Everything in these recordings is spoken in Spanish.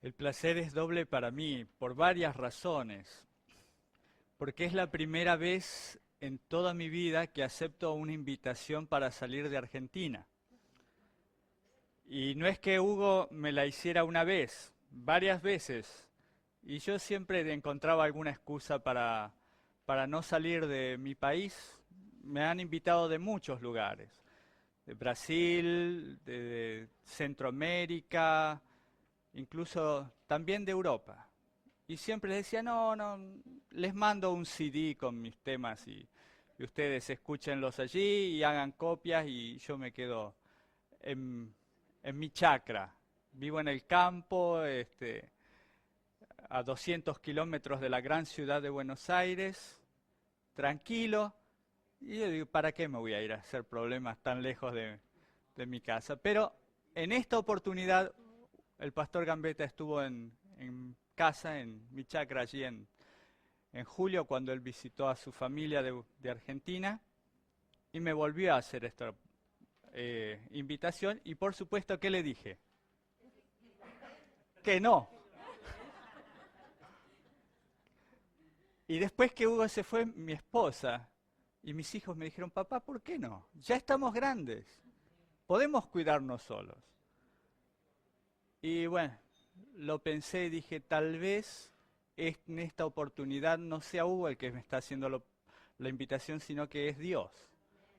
El placer es doble para mí por varias razones. Porque es la primera vez en toda mi vida que acepto una invitación para salir de Argentina. Y no es que Hugo me la hiciera una vez, varias veces. Y yo siempre encontraba alguna excusa para no salir de mi país. Me han invitado de muchos lugares, de Brasil, de Centroamérica, incluso también de Europa. Y siempre les decía, no, les mando un CD con mis temas y ustedes escúchenlos allí y hagan copias y yo me quedo en, en mi chacra. Vivo en el campo, a 200 kilómetros de la gran ciudad de Buenos Aires, tranquilo. Y yo digo, ¿para qué me voy a ir a hacer problemas tan lejos de mi casa? Pero en esta oportunidad el pastor Gambetta estuvo en casa, en mi chacra allí en julio, cuando él visitó a su familia de Argentina, y me volvió a hacer esta invitación, y por supuesto, ¿qué le dije? Que no. Y después que Hugo se fue, mi esposa y mis hijos me dijeron, papá, ¿por qué no? Ya estamos grandes, podemos cuidarnos solos. Y bueno, lo pensé y dije, tal vez en esta oportunidad no sea Hugo el que me está haciendo la invitación, sino que es Dios.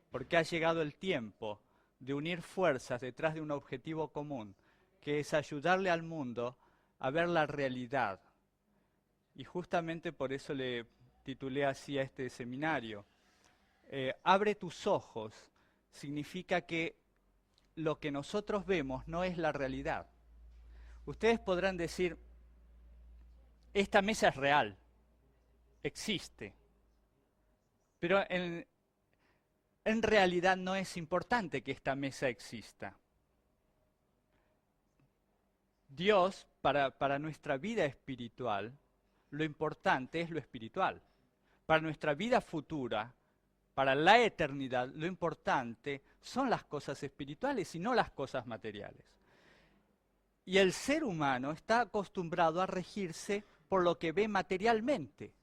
Porque ha llegado el tiempo de unir fuerzas detrás de un objetivo común, que es ayudarle al mundo a ver la realidad. Y justamente por eso le titulé así a este seminario. Abre tus ojos significa que lo que nosotros vemos no es la realidad. Ustedes podrán decir, esta mesa es real, existe, pero en realidad no es importante que esta mesa exista. Dios, para nuestra vida espiritual, lo importante es lo espiritual. Para nuestra vida futura, para la eternidad, lo importante son las cosas espirituales y no las cosas materiales. Y el ser humano está acostumbrado a regirse por lo que ve materialmente.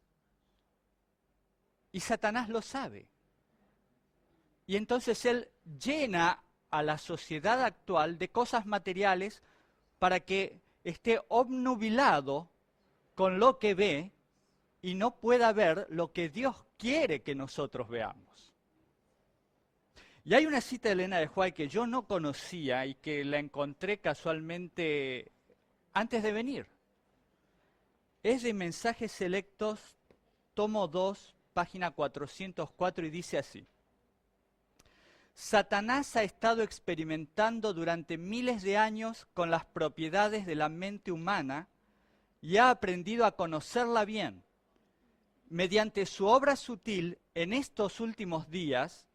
Y Satanás lo sabe. Y entonces él llena a la sociedad actual de cosas materiales para que esté obnubilado con lo que ve y no pueda ver lo que Dios quiere que nosotros veamos. Y hay una cita de Elena de White que yo no conocía y que la encontré casualmente antes de venir. Es de Mensajes Selectos, tomo 2, página 404, y dice así. Satanás ha estado experimentando durante miles de años con las propiedades de la mente humana y ha aprendido a conocerla bien. Mediante su obra sutil, en estos últimos días,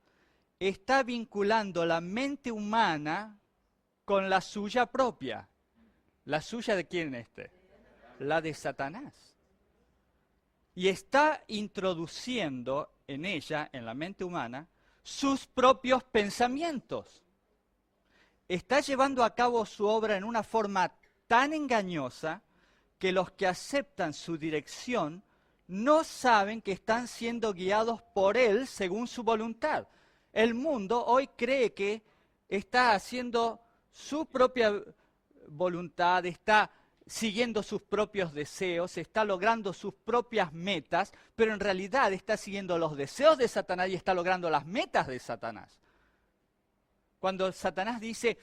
está vinculando la mente humana con la suya propia. ¿La suya de quién es este? La de Satanás. Y está introduciendo en ella, en la mente humana, sus propios pensamientos. Está llevando a cabo su obra en una forma tan engañosa que los que aceptan su dirección no saben que están siendo guiados por él según su voluntad. El mundo hoy cree que está haciendo su propia voluntad, está siguiendo sus propios deseos, está logrando sus propias metas, pero en realidad está siguiendo los deseos de Satanás y está logrando las metas de Satanás. Cuando Satanás dice,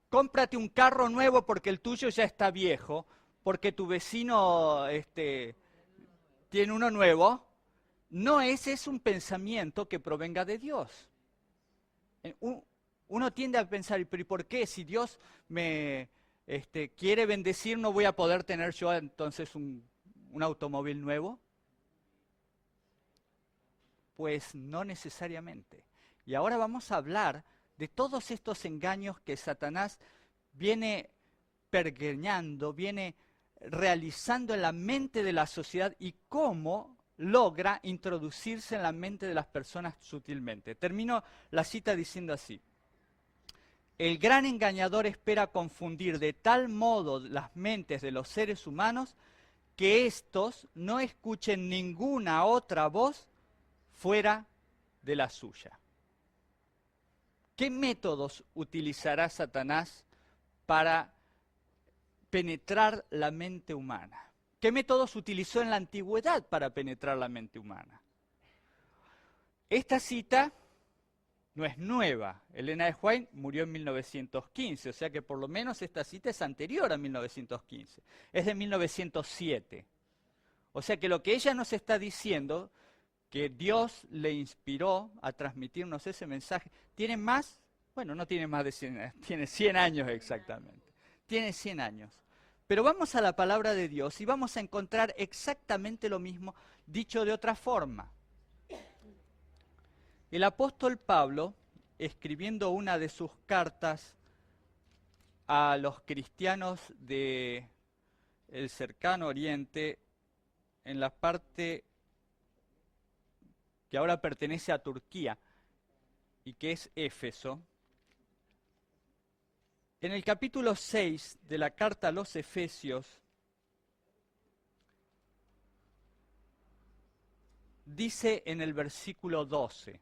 cómprate un carro nuevo porque el tuyo ya está viejo, porque tu vecino tiene uno nuevo, no ese es un pensamiento que provenga de Dios. Uno tiende a pensar, pero ¿y por qué? Si Dios me quiere bendecir, ¿no voy a poder tener yo entonces un automóvil nuevo? Pues no necesariamente. Y ahora vamos a hablar de todos estos engaños que Satanás viene pergeñando, viene realizando en la mente de la sociedad y cómo logra introducirse en la mente de las personas sutilmente. Termino la cita diciendo así. El gran engañador espera confundir de tal modo las mentes de los seres humanos que éstos no escuchen ninguna otra voz fuera de la suya. ¿Qué métodos utilizará Satanás para penetrar la mente humana? ¿Qué métodos utilizó en la antigüedad para penetrar la mente humana? Esta cita no es nueva. Elena de White murió en 1915, o sea que por lo menos esta cita es anterior a 1915. Es de 1907. O sea que lo que ella nos está diciendo, que Dios le inspiró a transmitirnos ese mensaje, tiene más, bueno, no tiene más de 100 años, tiene 100 años exactamente. Tiene 100 años. Pero vamos a la palabra de Dios y vamos a encontrar exactamente lo mismo dicho de otra forma. El apóstol Pablo, escribiendo una de sus cartas a los cristianos del cercano Oriente, en la parte que ahora pertenece a Turquía y que es Éfeso, en el capítulo 6 de la carta a los Efesios, dice en el versículo 12,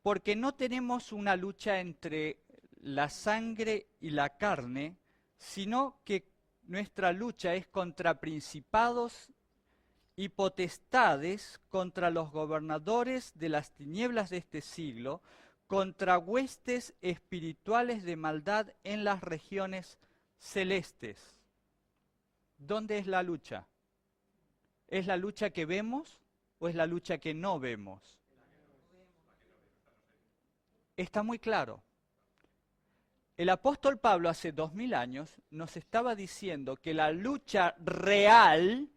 porque no tenemos una lucha entre la sangre y la carne, sino que nuestra lucha es contra principados y potestades, contra los gobernadores de las tinieblas de este siglo, contra huestes espirituales de maldad en las regiones celestes. ¿Dónde es la lucha? ¿Es la lucha que vemos o es la lucha que no vemos? Está muy claro. El apóstol Pablo hace 2000 años nos estaba diciendo que la lucha real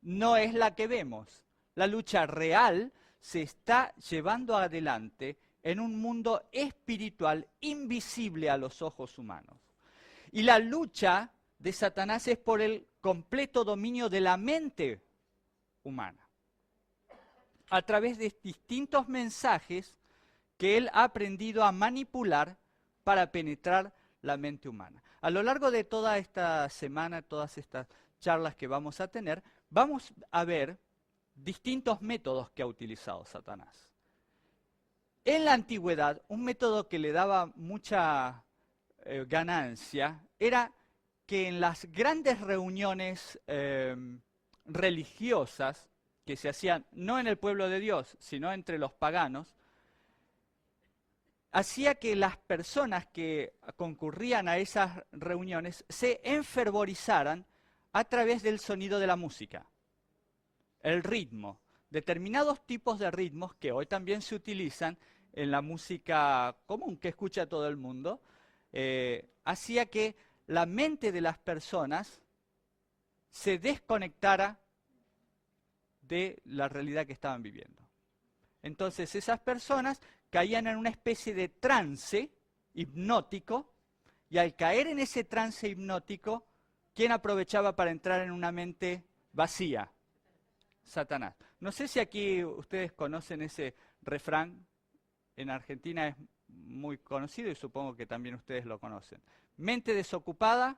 no es la que vemos. La lucha real se está llevando adelante en un mundo espiritual invisible a los ojos humanos. Y la lucha de Satanás es por el completo dominio de la mente humana, a través de distintos mensajes que él ha aprendido a manipular para penetrar la mente humana. A lo largo de toda esta semana, todas estas charlas que vamos a tener, vamos a ver distintos métodos que ha utilizado Satanás. En la antigüedad, un método que le daba mucha ganancia era que en las grandes reuniones religiosas que se hacían no en el pueblo de Dios, sino entre los paganos, hacía que las personas que concurrían a esas reuniones se enfervorizaran a través del sonido de la música, el ritmo, determinados tipos de ritmos que hoy también se utilizan en la música común que escucha todo el mundo, hacía que la mente de las personas se desconectara de la realidad que estaban viviendo. Entonces esas personas caían en una especie de trance hipnótico, y al caer en ese trance hipnótico, ¿quién aprovechaba para entrar en una mente vacía? Satanás. No sé si aquí ustedes conocen ese refrán, en Argentina es muy conocido y supongo que también ustedes lo conocen. Mente desocupada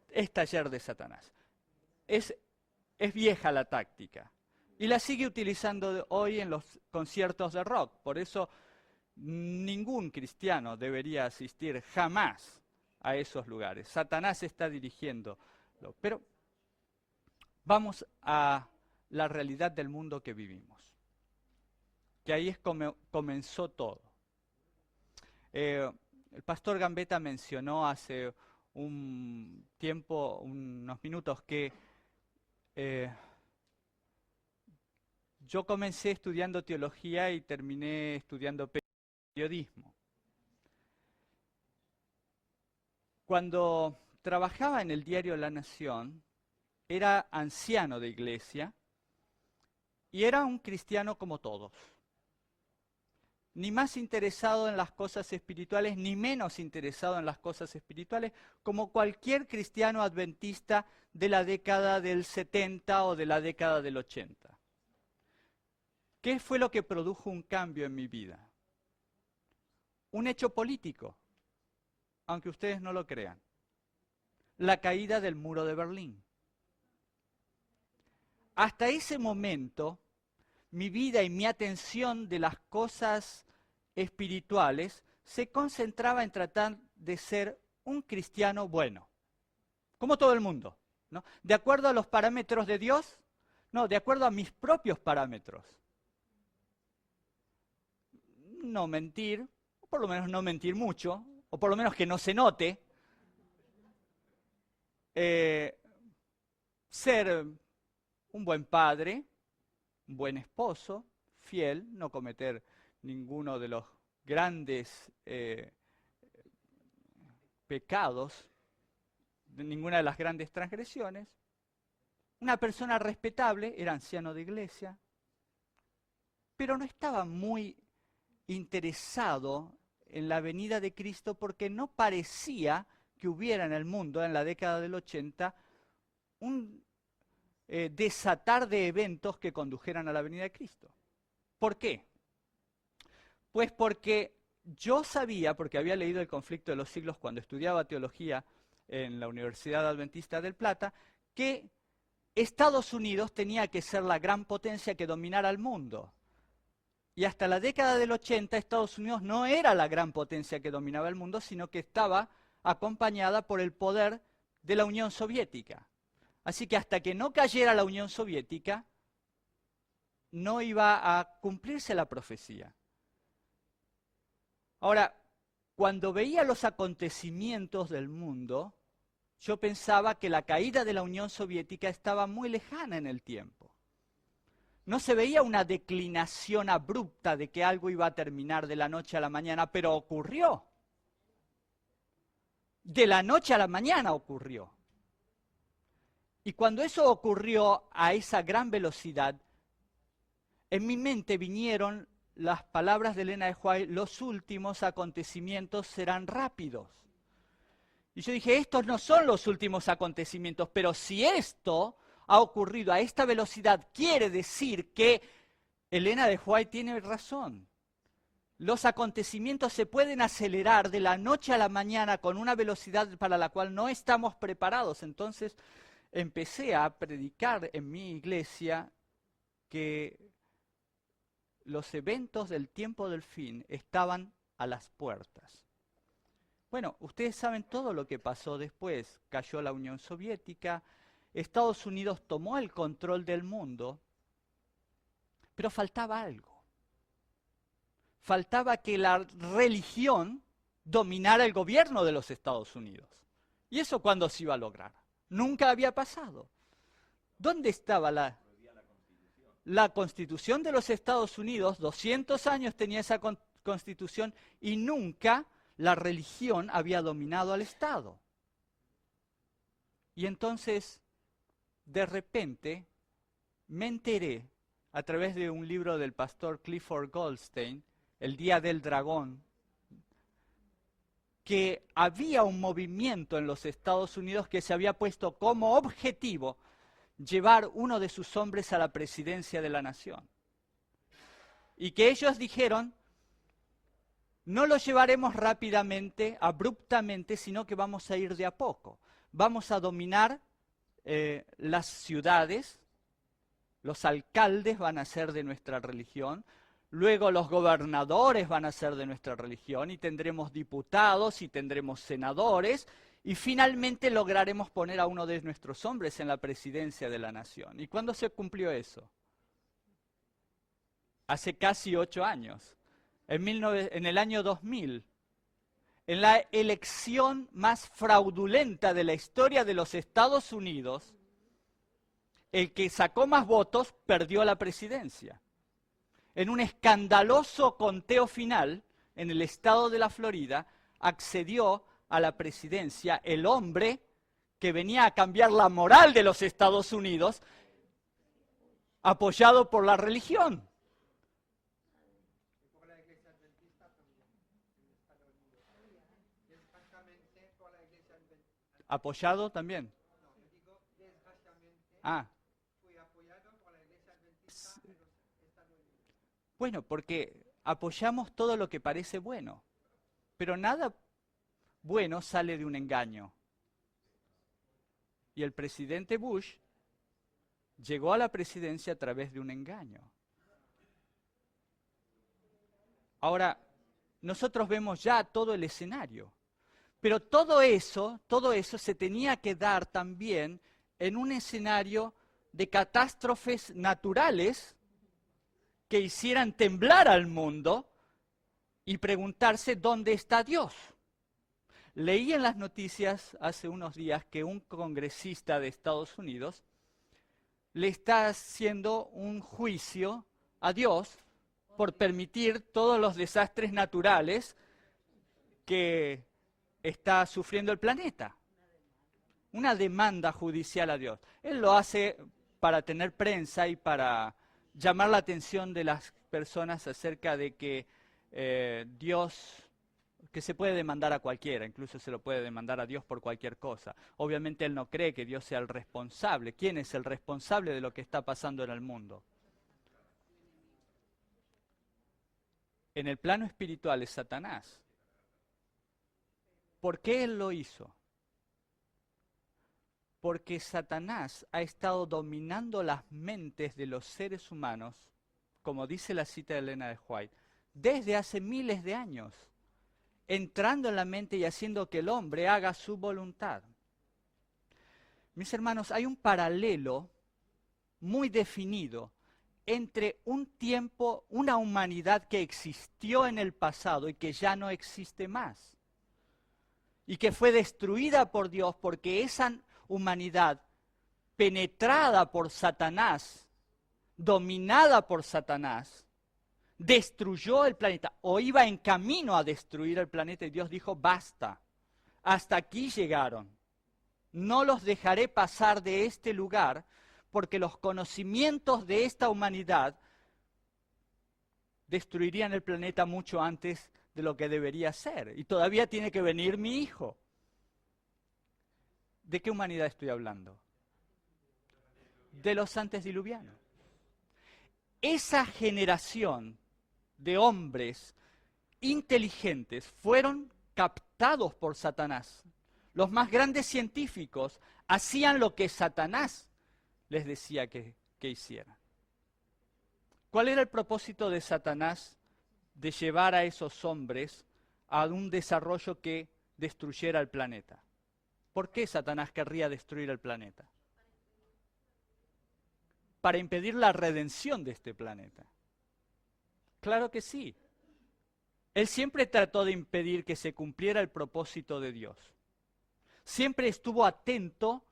es taller de Satanás. Es vieja la táctica. Y la sigue utilizando hoy en los conciertos de rock. Por eso ningún cristiano debería asistir jamás a esos lugares. Satanás está dirigiéndolo. Pero vamos a la realidad del mundo que vivimos. Que ahí es como comenzó todo. El pastor Gambetta mencionó hace un tiempo, unos minutos, que yo comencé estudiando teología y terminé estudiando periodismo. Cuando trabajaba en el diario La Nación, era anciano de iglesia y era un cristiano como todos. Ni más interesado en las cosas espirituales, ni menos interesado en las cosas espirituales, como cualquier cristiano adventista de la década del 70 o de la década del 80. ¿Qué fue lo que produjo un cambio en mi vida? un hecho político, aunque ustedes no lo crean. La caída del muro de Berlín. Hasta ese momento, mi vida y mi atención de las cosas espirituales se concentraba en tratar de ser un cristiano bueno, como todo el mundo, ¿no? ¿De acuerdo a los parámetros de Dios? No, de acuerdo a mis propios parámetros. No mentir, o por lo menos no mentir mucho, o por lo menos que no se note. Ser un buen padre, un buen esposo, fiel, no cometer ninguno de los grandes pecados, ninguna de las grandes transgresiones. Una persona respetable, era anciano de iglesia, pero no estaba muy interesado en la venida de Cristo porque no parecía que hubiera en el mundo, en la década del 80, un desatar de eventos que condujeran a la venida de Cristo. ¿Por qué? Pues porque yo sabía, porque había leído El conflicto de los siglos cuando estudiaba teología en la Universidad Adventista del Plata, que Estados Unidos tenía que ser la gran potencia que dominara el mundo. Y hasta la década del 80 Estados Unidos no era la gran potencia que dominaba el mundo, sino que estaba acompañada por el poder de la Unión Soviética. Así que hasta que no cayera la Unión Soviética, no iba a cumplirse la profecía. Ahora, cuando veía los acontecimientos del mundo, yo pensaba que la caída de la Unión Soviética estaba muy lejana en el tiempo. No se veía una declinación abrupta de que algo iba a terminar de la noche a la mañana, pero ocurrió. De la noche a la mañana ocurrió. Y cuando eso ocurrió a esa gran velocidad, en mi mente vinieron las palabras de Elena de White: los últimos acontecimientos serán rápidos. Y yo dije, estos no son los últimos acontecimientos, pero si esto ha ocurrido a esta velocidad, quiere decir que Elena de White tiene razón. Los acontecimientos se pueden acelerar de la noche a la mañana con una velocidad para la cual no estamos preparados. Entonces empecé a predicar en mi iglesia que los eventos del tiempo del fin estaban a las puertas. Bueno, ustedes saben todo lo que pasó después. Cayó la Unión Soviética, Estados Unidos tomó el control del mundo, pero faltaba algo. Faltaba que la religión dominara el gobierno de los Estados Unidos. ¿Y eso cuándo se iba a lograr? Nunca había pasado. ¿Dónde estaba la Constitución de los Estados Unidos? 200 años tenía esa Constitución y nunca la religión había dominado al Estado. Y entonces, de repente, me enteré, a través de un libro del pastor Clifford Goldstein, El Día del Dragón, que había un movimiento en los Estados Unidos que se había puesto como objetivo llevar uno de sus hombres a la presidencia de la nación. Y que ellos dijeron, no lo llevaremos rápidamente, abruptamente, sino que vamos a ir de a poco. Vamos a dominar las ciudades, los alcaldes van a ser de nuestra religión, luego los gobernadores van a ser de nuestra religión y tendremos diputados y tendremos senadores y finalmente lograremos poner a uno de nuestros hombres en la presidencia de la nación. ¿Y cuándo se cumplió eso? Hace casi 8 años, en el año 2000, en la elección más fraudulenta de la historia de los Estados Unidos, el que sacó más votos perdió la presidencia. En un escandaloso conteo final, en el estado de la Florida, accedió a la presidencia el hombre que venía a cambiar la moral de los Estados Unidos, apoyado por la religión. ¿Apoyado también? Ah. Bueno, porque apoyamos todo lo que parece bueno. Pero nada bueno sale de un engaño. Y el presidente Bush llegó a la presidencia a través de un engaño. Ahora, nosotros vemos ya todo el escenario. Pero todo eso se tenía que dar también en un escenario de catástrofes naturales que hicieran temblar al mundo y preguntarse dónde está Dios. Leí en las noticias hace unos días que un congresista de Estados Unidos le está haciendo un juicio a Dios por permitir todos los desastres naturales que está sufriendo el planeta. Una demanda judicial a Dios. Él lo hace para tener prensa y para llamar la atención de las personas acerca de que Dios, que se puede demandar a cualquiera, incluso se lo puede demandar a Dios por cualquier cosa. Obviamente él no cree que Dios sea el responsable. ¿Quién es el responsable de lo que está pasando en el mundo? En el plano espiritual es Satanás. ¿Por qué él lo hizo? Porque Satanás ha estado dominando las mentes de los seres humanos, como dice la cita de Elena de White, desde hace miles de años, entrando en la mente y haciendo que el hombre haga su voluntad. Mis hermanos, hay un paralelo muy definido entre un tiempo, una humanidad que existió en el pasado y que ya no existe más, y que fue destruida por Dios porque esa humanidad penetrada por Satanás, dominada por Satanás, destruyó el planeta, o iba en camino a destruir el planeta, y Dios dijo, basta, hasta aquí llegaron. No los dejaré pasar de este lugar, porque los conocimientos de esta humanidad destruirían el planeta mucho antes de lo que debería ser. Y todavía tiene que venir mi hijo. ¿De qué humanidad estoy hablando? De los antediluvianos. Esa generación de hombres inteligentes fueron captados por Satanás. Los más grandes científicos hacían lo que Satanás les decía que hicieran. ¿Cuál era el propósito de Satanás de llevar a esos hombres a un desarrollo que destruyera el planeta? ¿Por qué Satanás querría destruir el planeta? Para impedir la redención de este planeta. Claro que sí. Él siempre trató de impedir que se cumpliera el propósito de Dios. Siempre estuvo atento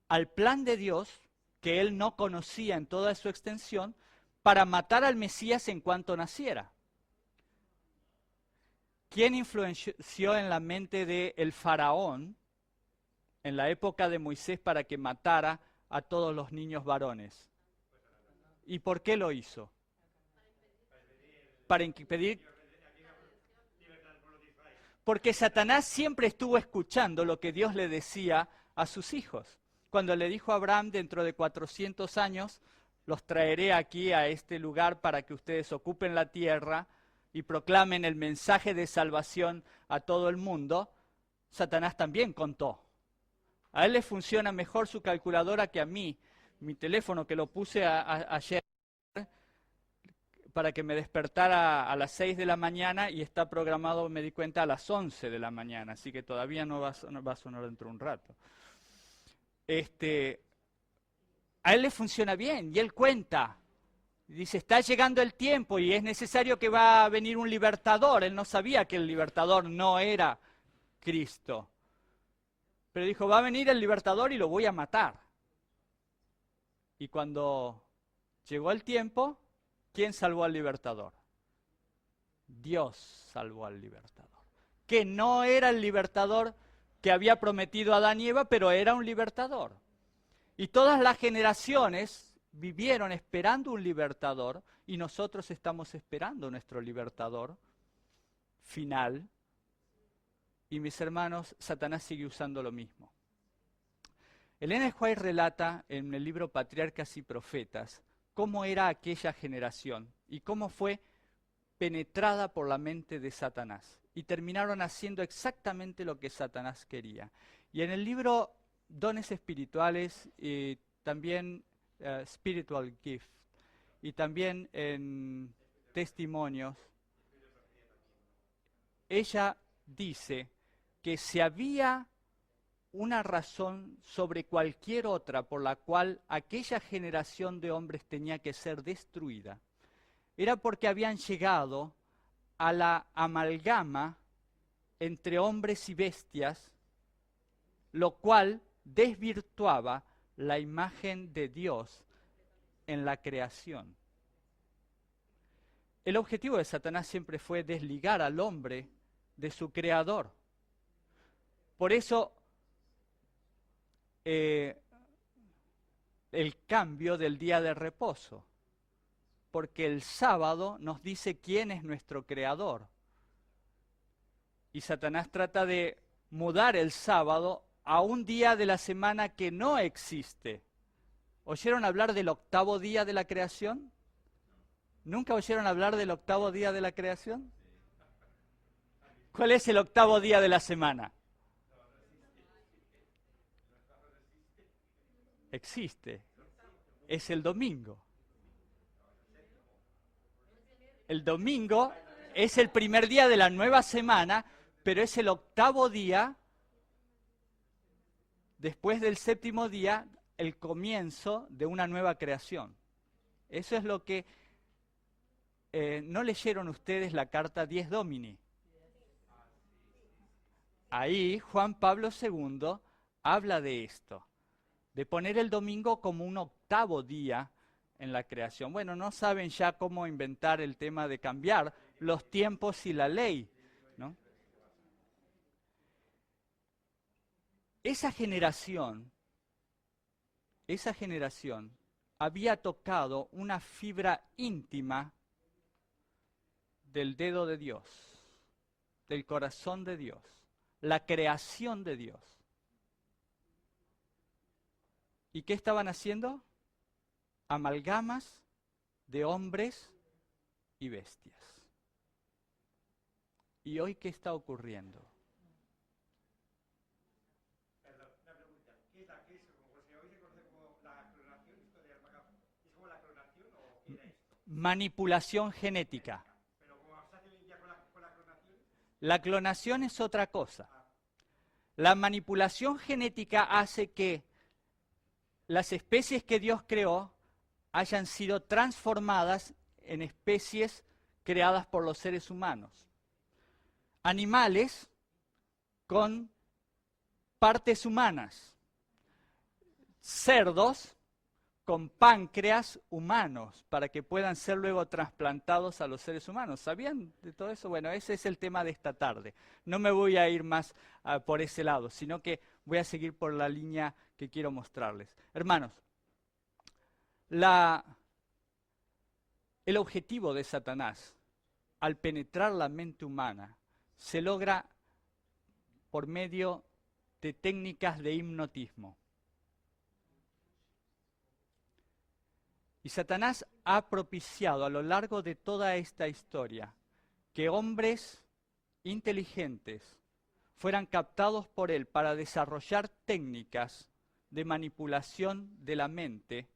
al plan de Dios, que él no conocía en toda su extensión, para matar al Mesías en cuanto naciera. ¿Quién influenció en la mente del faraón en la época de Moisés para que matara a todos los niños varones? ¿Y por qué lo hizo? Para impedir. Porque Satanás siempre estuvo escuchando lo que Dios le decía a sus hijos. Cuando le dijo a Abraham, dentro de 400 años, los traeré aquí a este lugar para que ustedes ocupen la tierra y proclamen el mensaje de salvación a todo el mundo, Satanás también contó. A él le funciona mejor su calculadora que a mí. Mi teléfono, que lo puse ayer para que me despertara a las 6 de la mañana, y está programado, me di cuenta, a las 11 de la mañana, así que todavía no va a sonar dentro de un rato. A él le funciona bien, y él cuenta. Dice, está llegando el tiempo y es necesario que va a venir un libertador. Él no sabía que el libertador no era Cristo. Pero dijo, va a venir el libertador y lo voy a matar. Y cuando llegó el tiempo, ¿quién salvó al libertador? Dios salvó al libertador. Que no era el libertador que había prometido Adán y Eva, pero era un libertador. Y todas las generaciones vivieron esperando un libertador, y nosotros estamos esperando nuestro libertador final. Y mis hermanos, Satanás sigue usando lo mismo. Elena de White relata en el libro Patriarcas y Profetas cómo era aquella generación y cómo fue penetrada por la mente de Satanás. y terminaron haciendo exactamente lo que Satanás quería. Y en el libro Dones Espirituales y también Spiritual Gift, y también en Testimonios, ella dice que si había una razón sobre cualquier otra por la cual aquella generación de hombres tenía que ser destruida, era porque habían llegado a la amalgama entre hombres y bestias, lo cual desvirtuaba la imagen de Dios en la creación. El objetivo de Satanás siempre fue desligar al hombre de su creador. Por eso el cambio del día de reposo, porque el sábado nos dice quién es nuestro creador. Y Satanás trata de mudar el sábado a un día de la semana que no existe. ¿Oyeron hablar del octavo día de la creación? ¿Nunca oyeron hablar del octavo día de la creación? ¿Cuál es el octavo día de la semana? Existe. Es el domingo. El domingo es el primer día de la nueva semana, pero es el octavo día, después del séptimo día, el comienzo de una nueva creación. Eso es lo que ¿no leyeron ustedes la carta Dies Domini? Ahí Juan Pablo II habla de esto, de poner el domingo como un octavo día en la creación. Bueno, no saben ya cómo inventar el tema de cambiar los tiempos y la ley, ¿no? Esa generación había tocado una fibra íntima del dedo de Dios, del corazón de Dios, la creación de Dios. ¿Y qué estaban haciendo? Amalgamas de hombres y bestias. ¿Y hoy qué está ocurriendo? Manipulación genética. La clonación es otra cosa. La manipulación genética hace que las especies que Dios creó hayan sido transformadas en especies creadas por los seres humanos. Animales con partes humanas. Cerdos con páncreas humanos para que puedan ser luego trasplantados a los seres humanos. ¿Sabían de todo eso? Bueno, ese es el tema de esta tarde. No me voy a ir más por ese lado, sino que voy a seguir por la línea que quiero mostrarles. Hermanos, el objetivo de Satanás, al penetrar la mente humana, se logra por medio de técnicas de hipnotismo. Y Satanás ha propiciado a lo largo de toda esta historia que hombres inteligentes fueran captados por él para desarrollar técnicas de manipulación de la mente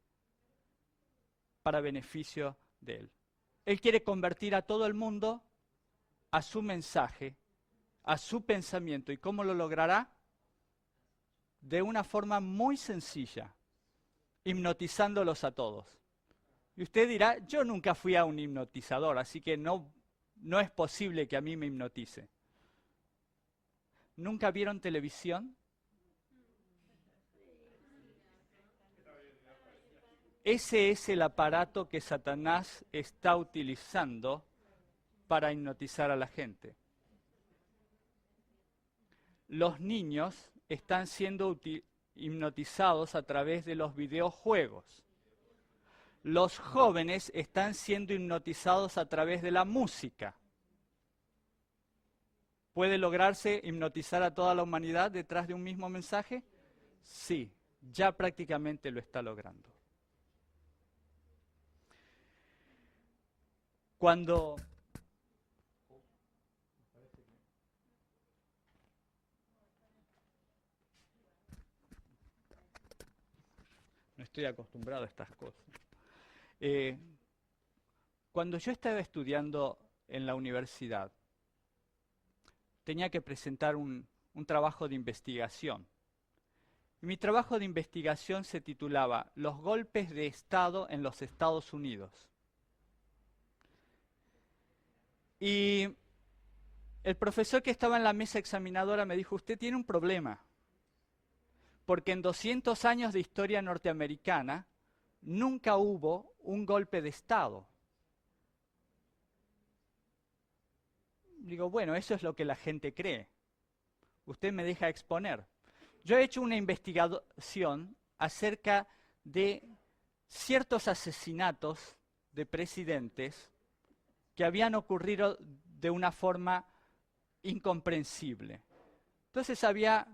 para beneficio de él. Él quiere convertir a todo el mundo a su mensaje, a su pensamiento. ¿Y cómo lo logrará? De una forma muy sencilla, hipnotizándolos a todos. Y usted dirá, yo nunca fui a un hipnotizador, así que no es posible que a mí me hipnotice. ¿Nunca vieron televisión? Ese es el aparato que Satanás está utilizando para hipnotizar a la gente. Los niños están siendo hipnotizados a través de los videojuegos. Los jóvenes están siendo hipnotizados a través de la música. ¿Puede lograrse hipnotizar a toda la humanidad detrás de un mismo mensaje? Sí, ya prácticamente lo está logrando. Cuando estoy acostumbrado a estas cosas. Cuando yo estaba estudiando en la universidad, tenía que presentar un trabajo de investigación. Y mi trabajo de investigación se titulaba Los golpes de Estado en los Estados Unidos. Y el profesor que estaba en la mesa examinadora me dijo, usted tiene un problema, porque en 200 años de historia norteamericana nunca hubo un golpe de Estado. Digo, bueno, eso es lo que la gente cree. Usted me deja exponer. Yo he hecho una investigación acerca de ciertos asesinatos de presidentes que habían ocurrido de una forma incomprensible. Entonces había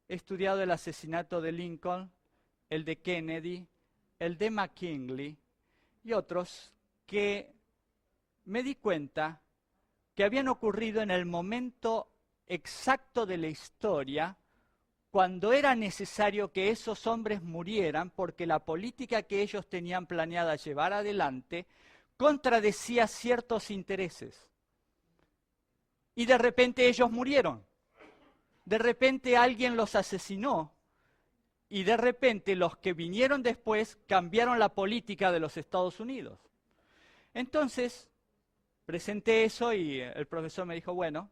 estudiado el asesinato de Lincoln, el de Kennedy, el de McKinley y otros que me di cuenta que habían ocurrido en el momento exacto de la historia cuando era necesario que esos hombres murieran porque la política que ellos tenían planeada llevar adelante contradecía ciertos intereses. Y de repente ellos murieron. De repente alguien los asesinó. Y de repente los que vinieron después cambiaron la política de los Estados Unidos. Entonces, presenté eso y el profesor me dijo, bueno,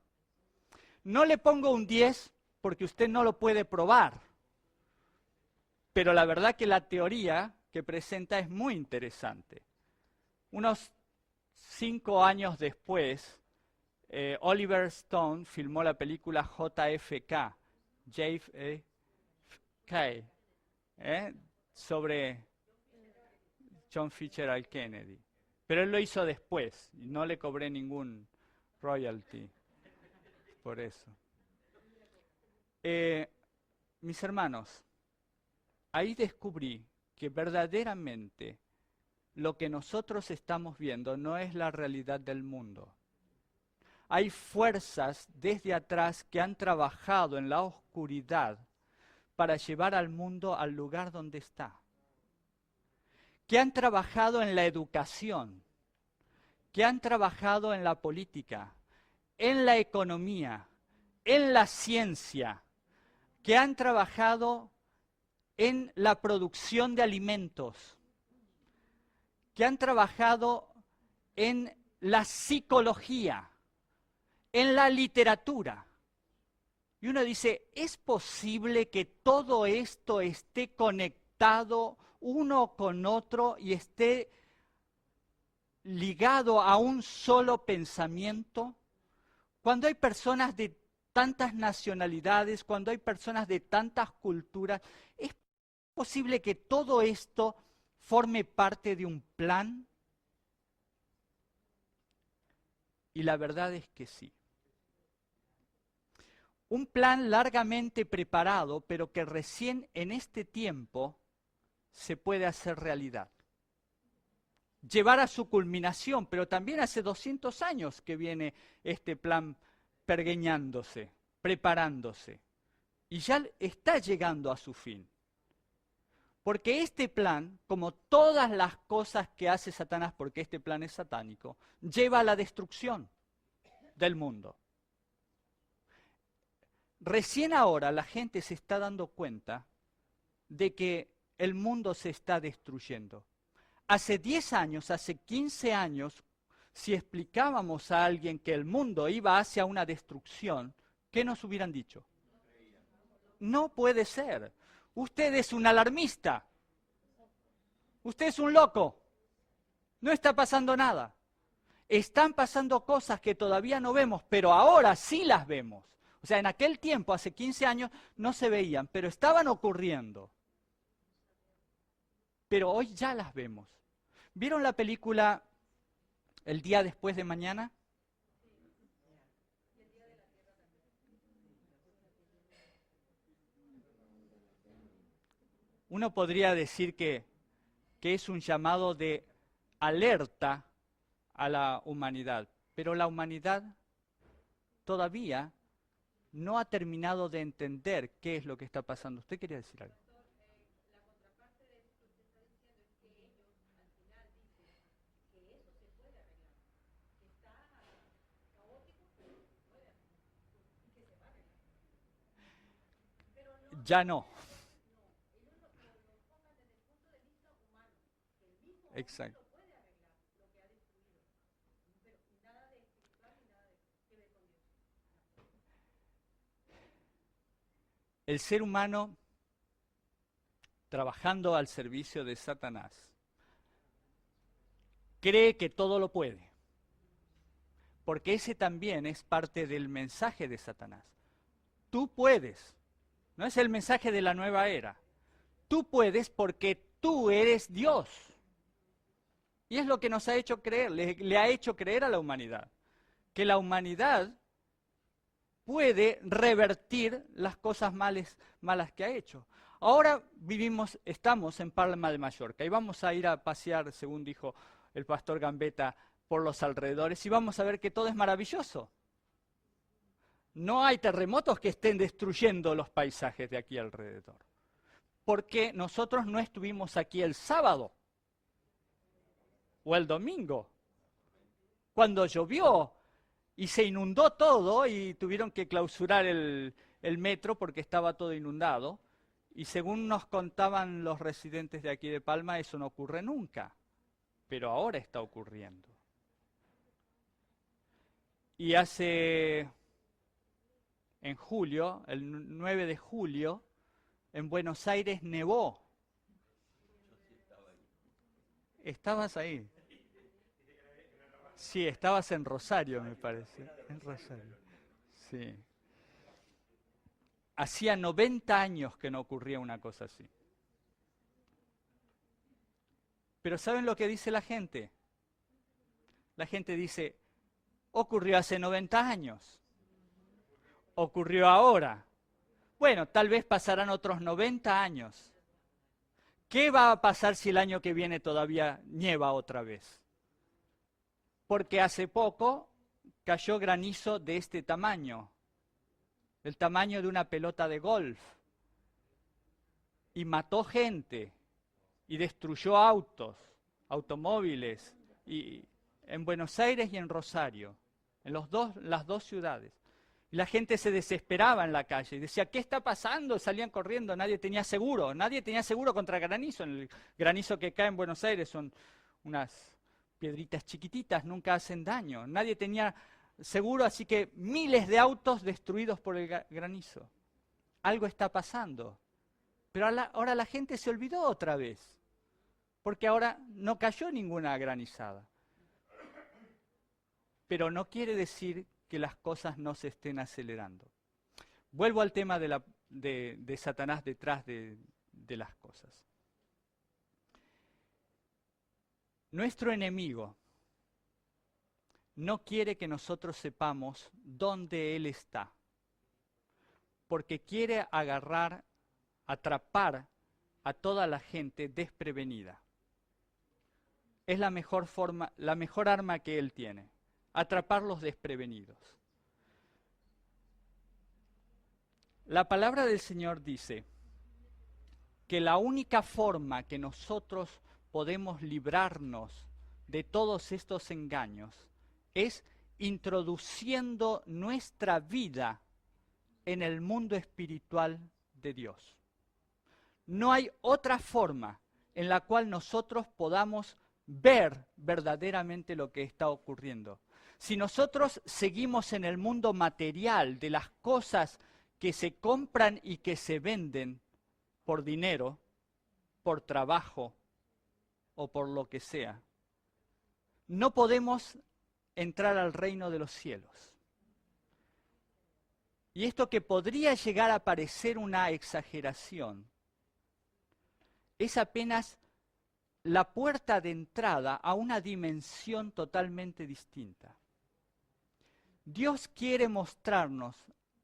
no le pongo un 10 porque usted no lo puede probar. Pero la verdad que la teoría que presenta es muy interesante. Unos 5 años después, Oliver Stone filmó la película JFK, sobre John Fitzgerald Kennedy. Pero él lo hizo después y no le cobré ningún royalty por eso. Mis hermanos, ahí descubrí que verdaderamente lo que nosotros estamos viendo no es la realidad del mundo. Hay fuerzas desde atrás que han trabajado en la oscuridad para llevar al mundo al lugar donde está. Que han trabajado en la educación, que han trabajado en la política, en la economía, en la ciencia, que han trabajado en la producción de alimentos, que han trabajado en la psicología, en la literatura. Y uno dice, ¿es posible que todo esto esté conectado uno con otro y esté ligado a un solo pensamiento? Cuando hay personas de tantas nacionalidades, cuando hay personas de tantas culturas, ¿es posible que todo esto forme parte de un plan? Y la verdad es que sí. Un plan largamente preparado, pero que recién en este tiempo se puede hacer realidad. Llevar a su culminación, pero también hace 200 años que viene este plan pergeñándose, preparándose, y ya está llegando a su fin. Porque este plan, como todas las cosas que hace Satanás, porque este plan es satánico, lleva a la destrucción del mundo. Recién ahora la gente se está dando cuenta de que el mundo se está destruyendo. Hace 10 años, hace 15 años, si explicábamos a alguien que el mundo iba hacia una destrucción, ¿qué nos hubieran dicho? No puede ser. Usted es un alarmista. Usted es un loco. No está pasando nada. Están pasando cosas que todavía no vemos, pero ahora sí las vemos. O sea, en aquel tiempo, hace 15 años, no se veían, pero estaban ocurriendo. Pero hoy ya las vemos. ¿Vieron la película El día después de mañana? Uno podría decir que es un llamado de alerta a la humanidad, pero la humanidad todavía no ha terminado de entender qué es lo que está pasando. ¿Usted quería decir algo? Ya no. Exacto. El ser humano trabajando al servicio de Satanás cree que todo lo puede, porque ese también es parte del mensaje de Satanás. Tú puedes, no es el mensaje de la nueva era. Tú puedes porque tú eres Dios. Y es lo que nos ha hecho creer, le ha hecho creer a la humanidad, que la humanidad puede revertir las cosas malas que ha hecho. Ahora estamos en Palma de Mallorca y vamos a ir a pasear, según dijo el pastor Gambetta, por los alrededores y vamos a ver que todo es maravilloso. No hay terremotos que estén destruyendo los paisajes de aquí alrededor. Porque nosotros no estuvimos aquí el sábado o el domingo, cuando llovió y se inundó todo y tuvieron que clausurar el metro porque estaba todo inundado. Y según nos contaban los residentes de aquí de Palma, eso no ocurre nunca, pero ahora está ocurriendo. Y en julio, el 9 de julio, en Buenos Aires nevó. ¿Estabas ahí? Sí, estabas en Rosario, me parece. En Rosario. Sí. Hacía 90 años que no ocurría una cosa así. Pero ¿saben lo que dice la gente? La gente dice, ocurrió hace 90 años. Ocurrió ahora. Bueno, tal vez pasarán otros 90 años. ¿Qué va a pasar si el año que viene todavía nieva otra vez? Porque hace poco cayó granizo de este tamaño, del tamaño de una pelota de golf, y mató gente, y destruyó automóviles, y en Buenos Aires y en Rosario, en las dos ciudades. Y la gente se desesperaba en la calle y decía, ¿qué está pasando? Salían corriendo, nadie tenía seguro contra granizo. El granizo que cae en Buenos Aires son unas piedritas chiquititas, nunca hacen daño. Nadie tenía seguro, así que miles de autos destruidos por el granizo. Algo está pasando. Pero ahora la gente se olvidó otra vez, porque ahora no cayó ninguna granizada. Pero no quiere decir que las cosas no se estén acelerando. Vuelvo al tema de Satanás detrás de las cosas. Nuestro enemigo no quiere que nosotros sepamos dónde Él está, porque quiere atrapar a toda la gente desprevenida. Es la mejor arma que Él tiene, atraparlos desprevenidos. La palabra del Señor dice que la única forma que nosotros podemos librarnos de todos estos engaños es introduciendo nuestra vida en el mundo espiritual de Dios. No hay otra forma en la cual nosotros podamos ver verdaderamente lo que está ocurriendo. Si nosotros seguimos en el mundo material de las cosas que se compran y que se venden por dinero, por trabajo o por lo que sea, no podemos entrar al reino de los cielos. Y esto que podría llegar a parecer una exageración, es apenas la puerta de entrada a una dimensión totalmente distinta. Dios quiere mostrarnos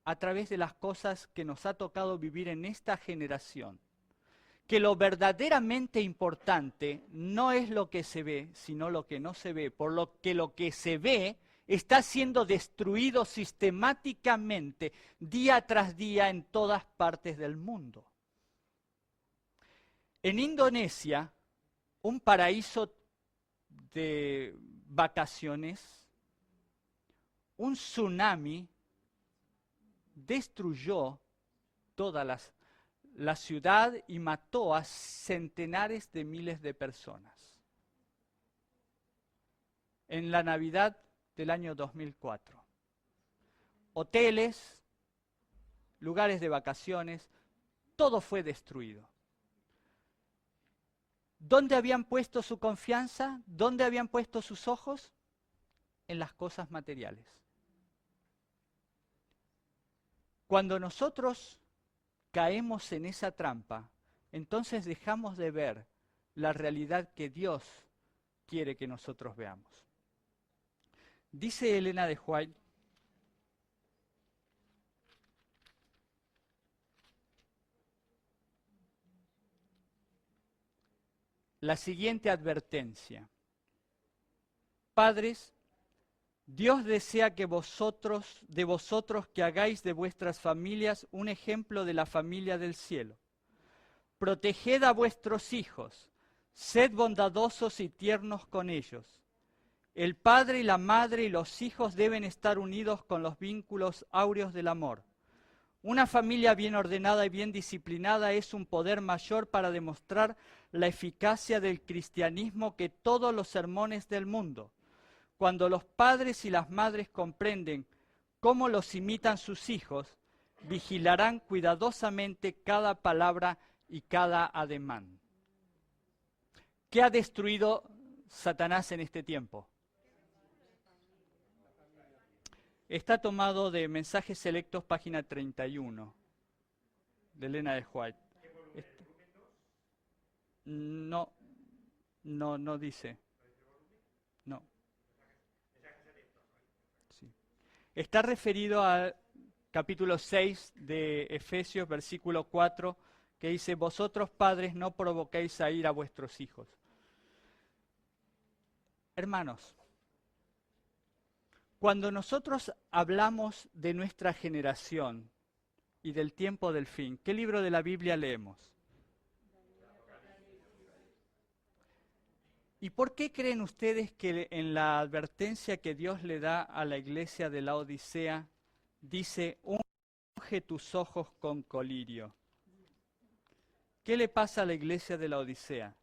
a través de las cosas que nos ha tocado vivir en esta generación, que lo verdaderamente importante no es lo que se ve, sino lo que no se ve, por lo que se ve está siendo destruido sistemáticamente, día tras día, en todas partes del mundo. En Indonesia, un paraíso de vacaciones, un tsunami destruyó todas la ciudad y mató a centenares de miles de personas. En la Navidad del año 2004. Hoteles, lugares de vacaciones, todo fue destruido. ¿Dónde habían puesto su confianza? ¿Dónde habían puesto sus ojos? En las cosas materiales. Cuando nosotros caemos en esa trampa, entonces dejamos de ver la realidad que Dios quiere que nosotros veamos. Dice Elena de White, la siguiente advertencia. Padres, Dios desea que de vosotros que hagáis de vuestras familias un ejemplo de la familia del cielo. Proteged a vuestros hijos, sed bondadosos y tiernos con ellos. El padre y la madre y los hijos deben estar unidos con los vínculos áureos del amor. Una familia bien ordenada y bien disciplinada es un poder mayor para demostrar la eficacia del cristianismo que todos los sermones del mundo. Cuando los padres y las madres comprenden cómo los imitan sus hijos, vigilarán cuidadosamente cada palabra y cada ademán. ¿Qué ha destruido Satanás en este tiempo? Está tomado de Mensajes Selectos, página 31, de Elena de White. No dice. No. Sí. Está referido al capítulo 6 de Efesios, versículo 4, que dice, vosotros padres no provoquéis a ira a vuestros hijos. Hermanos, cuando nosotros hablamos de nuestra generación y del tiempo del fin, ¿qué libro de la Biblia leemos? ¿Y por qué creen ustedes que en la advertencia que Dios le da a la iglesia de la Odisea, dice, unge tus ojos con colirio? ¿Qué le pasa a la iglesia de la Odisea?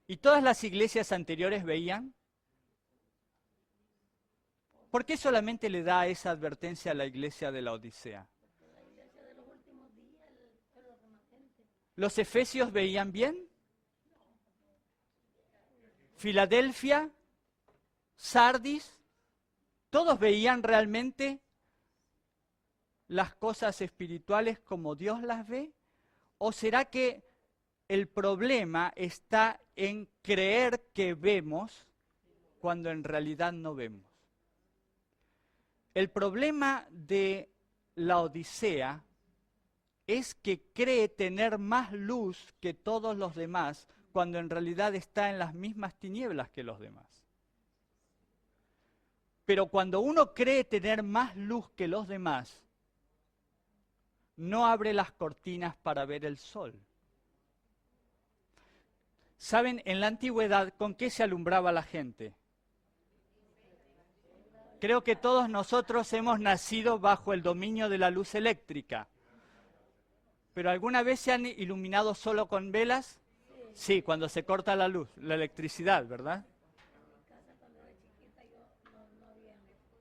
¿Y todas las iglesias anteriores veían? ¿Por qué solamente le da esa advertencia a la iglesia de la Odisea? ¿Los efesios veían bien? ¿Filadelfia? ¿Sardis? ¿Todos veían realmente las cosas espirituales como Dios las ve? ¿O será que el problema está en creer que vemos cuando en realidad no vemos? El problema de la Odisea es que cree tener más luz que todos los demás cuando en realidad está en las mismas tinieblas que los demás. Pero cuando uno cree tener más luz que los demás, no abre las cortinas para ver el sol. ¿Saben, en la antigüedad, con qué se alumbraba la gente? Creo que todos nosotros hemos nacido bajo el dominio de la luz eléctrica. ¿Pero alguna vez se han iluminado solo con velas? Sí, cuando se corta la luz, la electricidad, ¿verdad?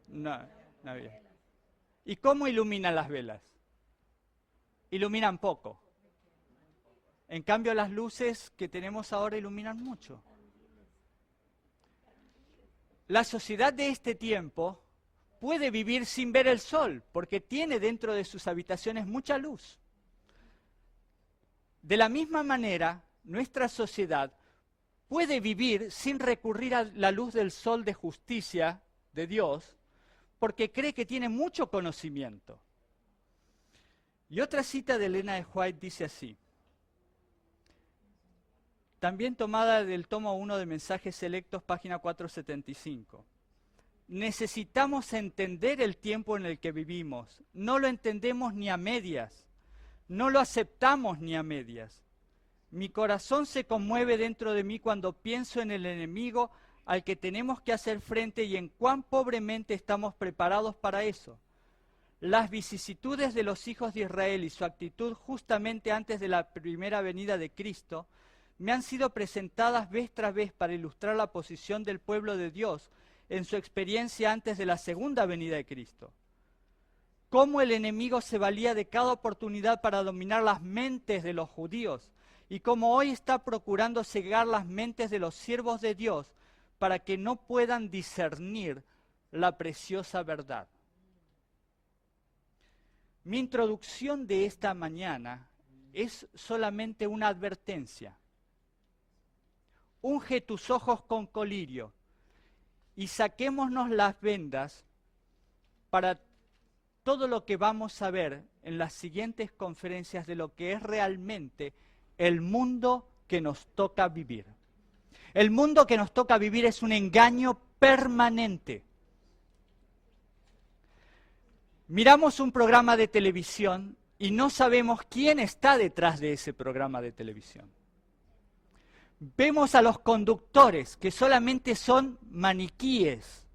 No había. ¿Y cómo iluminan las velas? Iluminan poco. En cambio, las luces que tenemos ahora iluminan mucho. La sociedad de este tiempo puede vivir sin ver el sol, porque tiene dentro de sus habitaciones mucha luz. De la misma manera, nuestra sociedad puede vivir sin recurrir a la luz del sol de justicia de Dios, porque cree que tiene mucho conocimiento. Y otra cita de Elena de White dice así, también tomada del tomo 1 de Mensajes Selectos, página 475. Necesitamos entender el tiempo en el que vivimos. No lo entendemos ni a medias. No lo aceptamos ni a medias. Mi corazón se conmueve dentro de mí cuando pienso en el enemigo al que tenemos que hacer frente y en cuán pobremente estamos preparados para eso. las vicisitudes de los hijos de Israel y su actitud justamente antes de la primera venida de Cristo me han sido presentadas vez tras vez para ilustrar la posición del pueblo de Dios en su experiencia antes de la segunda venida de Cristo. Cómo el enemigo se valía de cada oportunidad para dominar las mentes de los judíos y cómo hoy está procurando cegar las mentes de los siervos de Dios para que no puedan discernir la preciosa verdad. Mi introducción de esta mañana es solamente una advertencia. Unge tus ojos con colirio y saquémonos las vendas para todo lo que vamos a ver en las siguientes conferencias de lo que es realmente el mundo que nos toca vivir. El mundo que nos toca vivir es un engaño permanente. Miramos un programa de televisión y no sabemos quién está detrás de ese programa de televisión. Vemos a los conductores que solamente son maniquíes,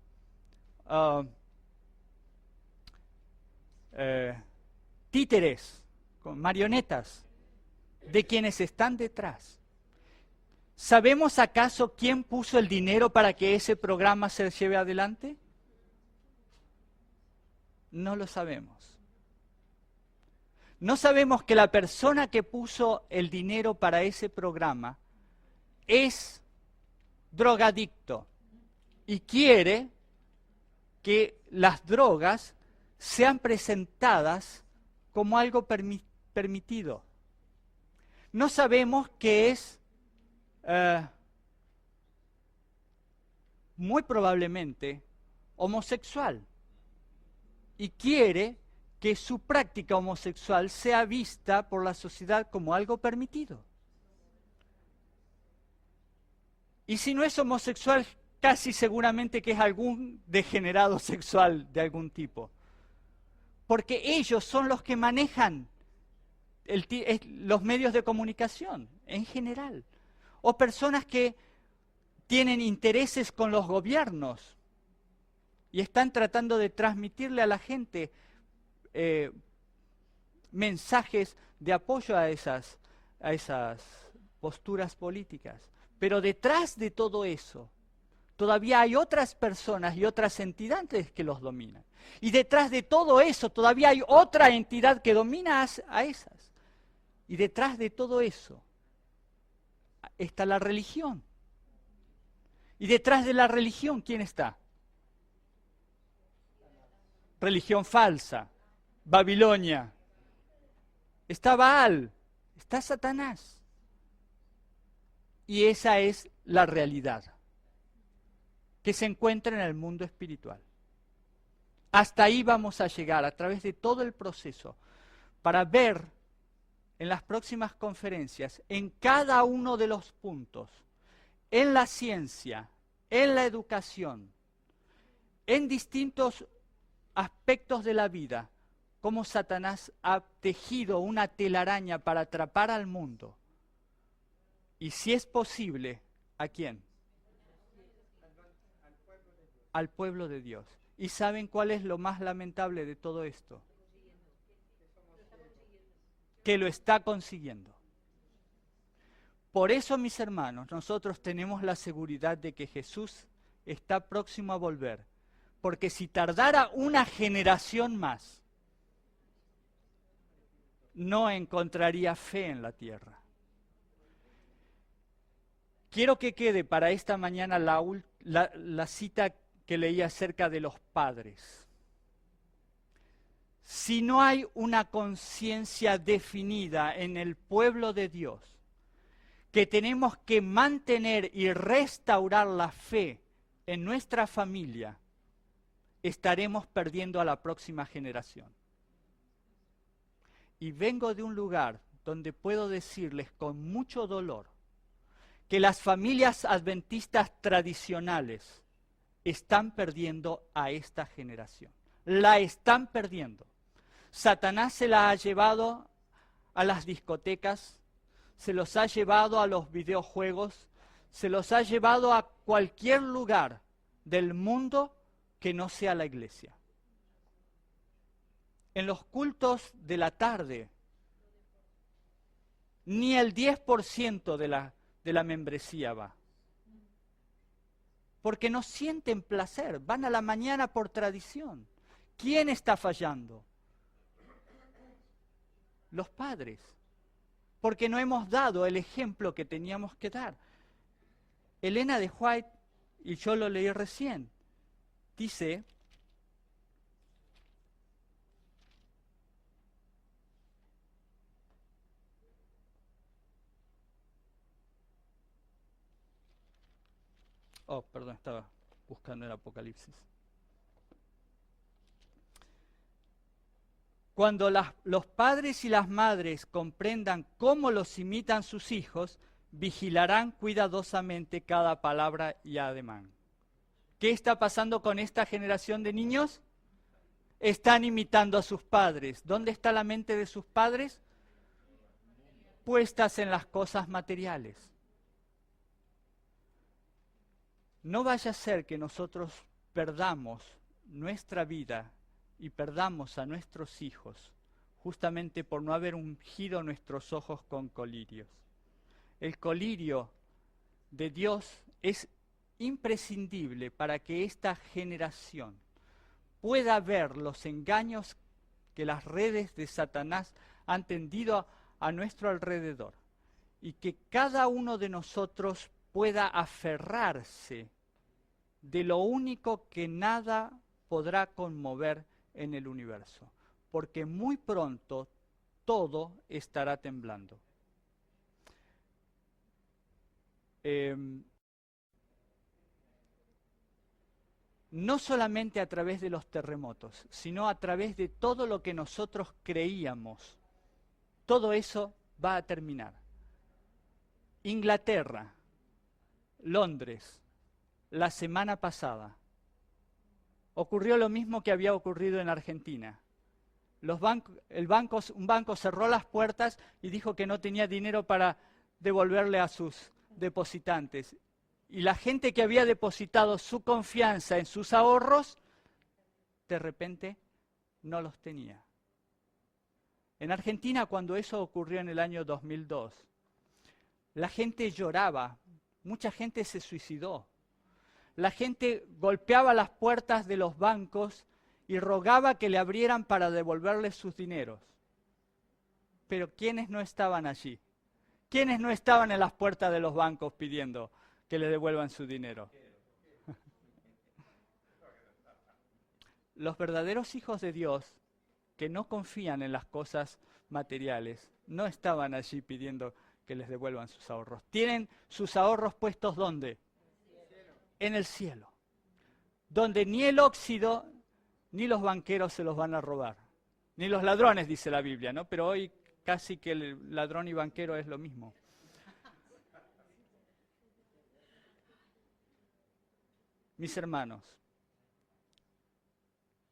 títeres, marionetas de quienes están detrás. ¿Sabemos acaso quién puso el dinero para que ese programa se lleve adelante? No lo sabemos. No sabemos que la persona que puso el dinero para ese programa es drogadicto y quiere que las drogas sean presentadas como algo permitido. No sabemos que es muy probablemente homosexual y quiere que su práctica homosexual sea vista por la sociedad como algo permitido. Y si no es homosexual, casi seguramente que es algún degenerado sexual de algún tipo. Porque ellos son los que manejan los medios de comunicación en general. O personas que tienen intereses con los gobiernos y están tratando de transmitirle a la gente mensajes de apoyo a esas posturas políticas. Pero detrás de todo eso, todavía hay otras personas y otras entidades que los dominan. Y detrás de todo eso, todavía hay otra entidad que domina a esas. Y detrás de todo eso está la religión. Y detrás de la religión, ¿quién está? Religión falsa, Babilonia. Está Baal, está Satanás. Y esa es la realidad que se encuentra en el mundo espiritual. Hasta ahí vamos a llegar a través de todo el proceso para ver en las próximas conferencias, en cada uno de los puntos, en la ciencia, en la educación, en distintos aspectos de la vida, cómo Satanás ha tejido una telaraña para atrapar al mundo. Y si es posible, ¿a quién? Al pueblo de Dios. ¿Y saben cuál es lo más lamentable de todo esto? Que lo está consiguiendo. Por eso, mis hermanos, nosotros tenemos la seguridad de que Jesús está próximo a volver. Porque si tardara una generación más, no encontraría fe en la tierra. Quiero que quede para esta mañana la cita que leí acerca de los padres. Si no hay una conciencia definida en el pueblo de Dios, que tenemos que mantener y restaurar la fe en nuestra familia, estaremos perdiendo a la próxima generación. Y vengo de un lugar donde puedo decirles con mucho dolor que las familias adventistas tradicionales están perdiendo a esta generación. La están perdiendo. Satanás se la ha llevado a las discotecas, se los ha llevado a los videojuegos, se los ha llevado a cualquier lugar del mundo que no sea la iglesia. En los cultos de la tarde, ni el 10% de la membresía va. Porque no sienten placer, van a la mañana por tradición. ¿Quién está fallando? Los padres. Porque no hemos dado el ejemplo que teníamos que dar. Elena de White, y yo lo leí recién, dice: oh, perdón, estaba buscando el Apocalipsis. Cuando los padres y las madres comprendan cómo los imitan sus hijos, vigilarán cuidadosamente cada palabra y ademán. ¿Qué está pasando con esta generación de niños? Están imitando a sus padres. ¿Dónde está la mente de sus padres? Puestas en las cosas materiales. No vaya a ser que nosotros perdamos nuestra vida y perdamos a nuestros hijos justamente por no haber ungido nuestros ojos con colirios. El colirio de Dios es imprescindible para que esta generación pueda ver los engaños que las redes de Satanás han tendido a nuestro alrededor y que cada uno de nosotros pueda aferrarse de lo único que nada podrá conmover en el universo, porque muy pronto todo estará temblando. No solamente a través de los terremotos, sino a través de todo lo que nosotros creíamos. Todo eso va a terminar. Inglaterra, Londres, la semana pasada, ocurrió lo mismo que había ocurrido en Argentina. Un banco cerró las puertas y dijo que no tenía dinero para devolverle a sus depositantes. Y la gente que había depositado su confianza en sus ahorros, de repente no los tenía. En Argentina, cuando eso ocurrió en el año 2002, la gente lloraba, mucha gente se suicidó. La gente golpeaba las puertas de los bancos y rogaba que le abrieran para devolverles sus dineros. Pero ¿quiénes no estaban allí? ¿Quiénes no estaban en las puertas de los bancos pidiendo que le devuelvan su dinero? Los verdaderos hijos de Dios, que no confían en las cosas materiales, no estaban allí pidiendo que les devuelvan sus ahorros. Tienen sus ahorros puestos ¿dónde? En el cielo, donde ni el óxido ni los banqueros se los van a robar, ni los ladrones, dice la Biblia, ¿no? Pero hoy casi que el ladrón y banquero es lo mismo. Mis hermanos,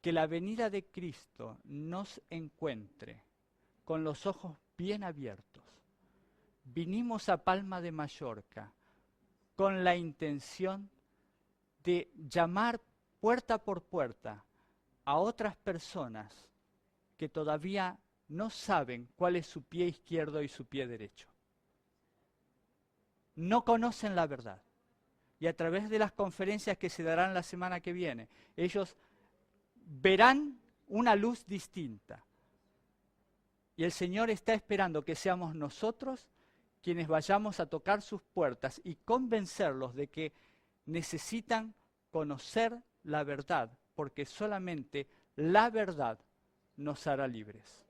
que la venida de Cristo nos encuentre con los ojos bien abiertos. Vinimos a Palma de Mallorca con la intención de llamar puerta por puerta a otras personas que todavía no saben cuál es su pie izquierdo y su pie derecho. No conocen la verdad. Y a través de las conferencias que se darán la semana que viene, ellos verán una luz distinta. Y el Señor está esperando que seamos nosotros quienes vayamos a tocar sus puertas y convencerlos de que necesitan conocer la verdad, porque solamente la verdad nos hará libres.